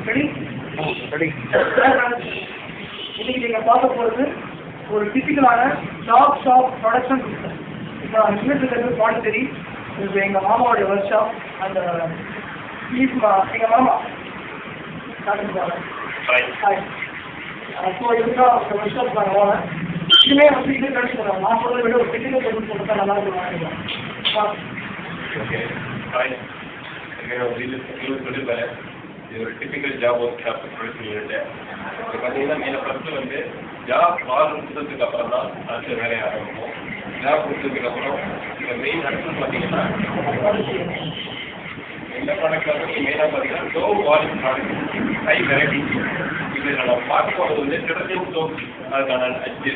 Ready ready. இன்னைக்கு நீங்கள் பார்க்க போகிறது ஒரு டிபிக்கலான ஷாப் ப்ரொடக்ஷன் சிஸ்டம். இப்போ இன்வெஸ்ட் பாண்டிச்சேரி, இது எங்கள் மாமாவோடைய ஒர்க் ஷாப். அந்த எங்கள் மாமா ஹாய். ஸோ இதுதான் ஒர்க் ஷாப் நாங்கள் போனேன். இதுவே வந்து இது கிடைச்சிடுறோம். நான் சொல்றதை விட ஒரு டிபிக்கல் பொருள் கொடுத்தா நல்லா இருக்கும். Okay hi. சொல்லிருப்பாரு இது ஒரு typical job work shop production unit. இப்போ பார்த்தீங்கன்னா மெயினாக ஃபஸ்ட்டு வந்து ஜாப் ஆர்டர் கொடுத்ததுக்கு அப்புறம் தான் அடுத்த வேலையை ஆரம்பிப்போம். ஜாப் கொடுத்ததுக்கு அப்புறம் இந்த மெயின் அடுத்து பார்த்தீங்கன்னா எந்த ப்ராடக்ட் வந்து மெயினாக பார்த்தீங்கன்னா low quality product, high variety. இது நம்ம பார்க்க போகிறது வந்து டிடர்ஜென்ட் சோப். அதுக்கான அச்சு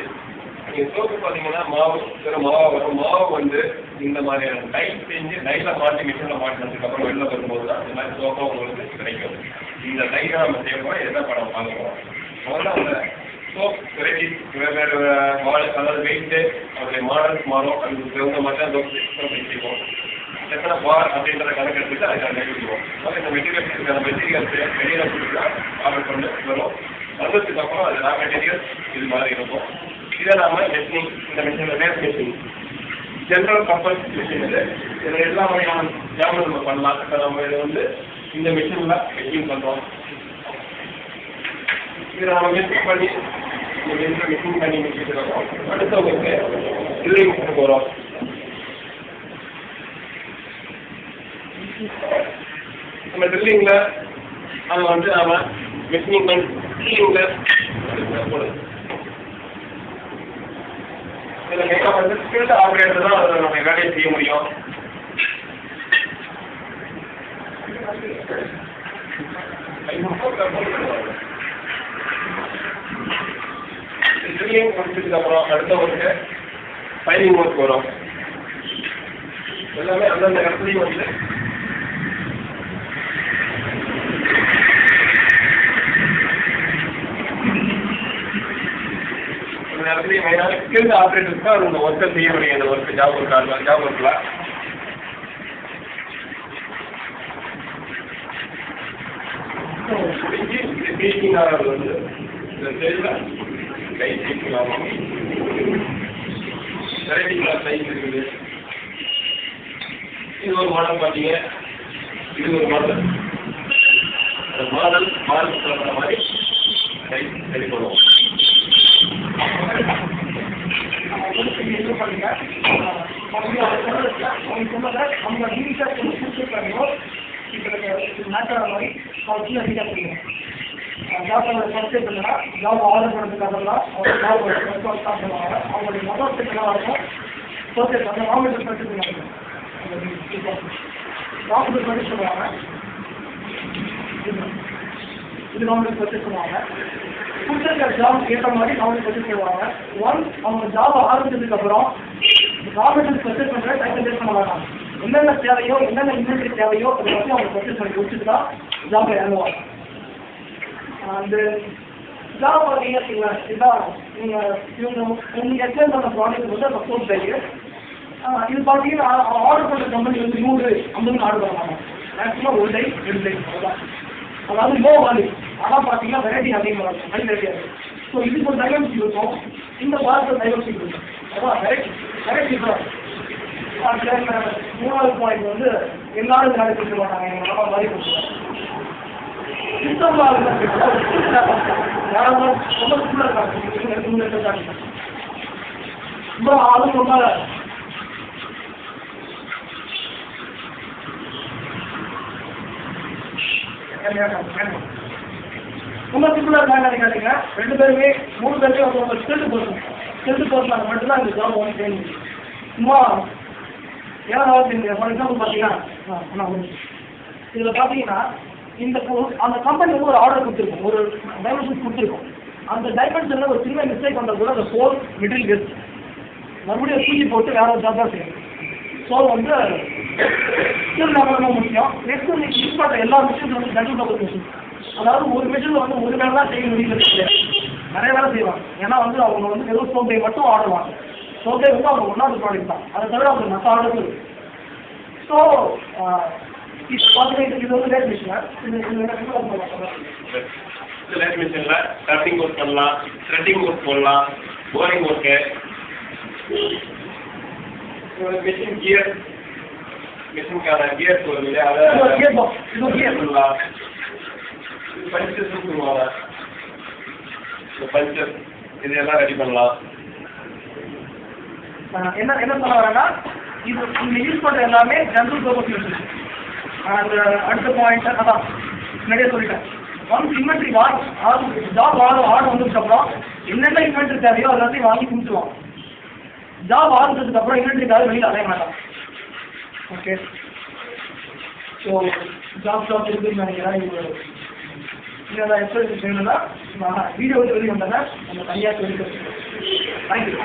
நீங்கள் சோப்பு பார்த்தீங்கன்னா மாவு வந்து இந்த மாதிரியான டைட் செஞ்சு டைல மாட்டி மிஷினில் மாட்டினதுக்கப்புறம் வெளில வரும்போது தான் இந்த மாதிரி சோப்பா உங்களுக்கு கிடைக்கும். இந்த டைலை நம்ம செய்யப்போம் என்ன படம் பார்க்குறோம். முதல்ல அந்த சோப் வெரைட்டிஸ் வெவ்வேறு அதாவது வெயிட்டு அதோடைய மாடல்ஸ் மாறும். அதுக்கு தகுந்த மாதிரி தான் சோப் செய்வோம். எத்தனை பார் அப்படின்றத கணக்கு எடுத்துட்டு அதுக்காக நினைக்கிறோம். இந்த மெட்டீரியல்ஸ் வெளியில் கொடுத்து ஆர்டர் பண்ணி வரும். வந்ததுக்கு அப்புறம் அது ரா மெட்டீரியல்ஸ் இது மாதிரி இருக்கும். இதை நாம மெஷினிங், இந்த மிஷினில் race machine, general purpose machine. இதில் எல்லா வகையான ஜாமுன் நம்ம பண்ணலாம். இப்போ நம்ம இதை வந்து இந்த மிஷினில் மெஷின் பண்ணுறோம். இதை நம்ம மிஷின் பண்ணி இந்த மிஷின் பண்ணி முடிச்சுக்கிறோம். அடுத்தவங்களுக்கு ட்ரில்லிங் பண்ண போகிறோம். நம்ம ட்ரில்லிங்கில் அதை வந்து நாம் மிஷினிங் பண்ணி ட்ரில்லிங்கில் போடுது. இதில் மேக்கப் வந்து ஸ்கில்டு ஆப்ரேட்டர் தான் அதை நம்ம வேலையை செய்ய முடியும். ட்ரில்லிங் முடிச்சதுக்கு அப்புறம் அடுத்தவங்களுக்கு ஃபைனிங் ஒர்க் வரும். எல்லாமே அந்தந்த இடத்துலையும் வந்து இந்த இடத்துலையும் மெயினான ஸ்கில்டு ஆப்ரேட்டர்ஸ் தான் அந்த ஒர்க்கை செய்ய முடியும். அந்த ஒர்க்கு ஜாப் ஒர்க்கில் முடிஞ்சு பீச்சிங் ஆகிறது வந்து இந்த சைடில் கை பீச்சிங் ஆகும். வெரைட்டிங்களா சைஸ் இருக்குது. இது ஒரு மாடல் பார்த்தீங்க, இது ஒரு மாடல். அந்த மாடல் சொல்கிற மாதிரி சைஸ் சரி பண்ணுவோம். ஜாப் ஆர்டர் பண்ணுறதுக்காக அவங்களுடைய மொதல் செட்டெல்லாம் இருக்கும். சோசியல் அந்த மாவட்ட சொல்லுவாங்க, டாக்டர் பற்றி சொல்லுவாங்க, இது கவர்மெண்ட் பற்றி சொல்லுவாங்க. கொடுத்துருக்க ஜாப் ஏற்ற மாதிரி கவர்மெண்ட் பற்றி சொல்லுவாங்க. ஒன்ஸ் அவங்க ஜாப் ஆரம்பிச்சதுக்கு அப்புறம் கவர்மெண்ட் பர்ச்சேஸ் பண்ணுற டைம் பேஸ் பண்ண வேண்டாம். என்னென்ன தேவையோ என்னென்ன இன்வென்ட்ரி தேவையோ அதை பற்றி அவங்க பர்ச்சேஸ் பண்ணி கொடுத்துட்டு தான் ஜாப்பை இறங்குவாங்க. அந்த ஜாப் பார்த்தீங்கன்னா இதுதான் நீங்கள் எக்ஸ்பிளைன் பண்ண ப்ராடக்ட் வந்து அந்த ஃபோர்த் பேக்கு. இது பார்த்தீங்கன்னா ஆர்டர் பண்ணுற கம்பெனி வந்து 150 ஆர்டர் பண்ணுவாங்க. மேக்ஸிமம் 1 டை 2 டை அவ்வளோதான். அதாவது லோ வேல்யூ. ஆனால் பார்த்தீங்கன்னா வெரைட்டி அதிகமாக இருக்கும், ஹை வெரைட்டி ஆகும். ஸோ இதுக்கு ஒரு டைவர்சிட்டி இருக்கும், இந்த பார்த்து டைவர்சிட்டி இருக்கும். அதான் வெரைட்டி தான். மூணாவது பாயிண்ட் வந்து எல்லாரும் வேலை செய்ய மாட்டாங்க. எங்கள் மாமா மாதிரி கொடுத்துருவாங்க. சிஸ்டம்ல யாராவது ரொம்ப ஸ்கூலில் இருக்காங்க. ரொம்ப அதுவும் ரொம்ப ரொம்ப சிம்பிளாக இருக்காங்க. கேட்டீங்க 2 பேருமே 3 பேருமே அவங்க ஸ்கில்டு பர்சன் மட்டும்தான் இந்த ஜாப் வந்து செய்ய முடியும். சும்மா ஏதாவது ஃபார் எக்ஸாம்பிள் பார்த்தீங்கன்னா இதில் பார்த்தீங்கன்னா அந்த கம்பெனி வந்து ஒரு ஆர்டர் கொடுத்துருக்கும், ஒரு டைமென்ஷன்ஸ் கொடுத்துருக்கும். அந்த டைமென்ஷனில் ஒரு சின்ன மிஸ்டேக் வந்தால் கூட அந்த ஹோல் மெட்டீரியல் வேஸ்ட். மறுபடியும் தூக்கி போட்டு வேற ஒரு ஜாப் தான் செய்யணும். ஸோ வந்து ஸ்கில் ரொம்ப முக்கியம். நெக்ஸ்ட் நீங்கள் யூஸ் பண்ணுற எல்லா மிஷின்ஸ் வந்து ஜென்ரல் பர்பஸ் மிஷின். அதாவது ஒரு மிஷினில் வந்து ஒரு வேலை தான் செய்ய முடியுது, நிறைய வேலை செய்வாங்க. ஏன்னா வந்து அவங்க வந்து வெறும் சோப்பை மட்டும் ஆடுவாங்க. சோப்பை வந்து அவங்க ஒன்றாவது ப்ராடக்ட் தான், அதை தவிர அவங்க மற்ற ஆர்டரும் இருக்குது. ஸோ இப்போ பார்த்தீங்கன்னா இது வந்து லேட் மிஷின் லேட் மிஷினில் கட்டிங் ஒர்க் பண்ணலாம், த்ரெட்டிங் ஒர்க் பண்ணலாம், போரிங் ஒர்க்கு, மிஷின் கியர், மிஷினுக்கான கியர் சொல்லுங்க இல்லையா, அதை கியர் பண்ணலாம். பஞ்சர்ஸ்ன்னு சொல்லுவாங்க, பஞ்சர் இதெல்லாம் ரெடி பண்ணலாம். என்ன சொல்ல வரேன்னா, இது நீங்கள் யூஸ் பண்ணுற எல்லாமே ஜென்ரல் பர்பஸ் யூஸ். அடுத்த பாயிண்ட் அதான் நிறைய சொல்லிட்டேன். ஒன்ஸ் இன்வென்ட்ரி ஜாப் ஆர்டர் வந்ததுக்கப்புறம் என்னென்ன இன்வென்ட்ரி தேவையோ எல்லாத்தையும் வாங்கி கொடுத்துருவோம். ஜாப் ஆரம்பிச்சதுக்கப்புறம் இன்வென்ட்ரிக்காக வெளியில் அலைய மாட்டோம். ஓகே, ஸோ ஜாப் இருக்குன்னு நினைக்கிறேன். இது எக்ஸ்பிரஸ் வேணும்னா வீடியோ வந்து வெளியே வந்தேன்னா நம்ம தனியாக சொல்லி தேங்க்யூ.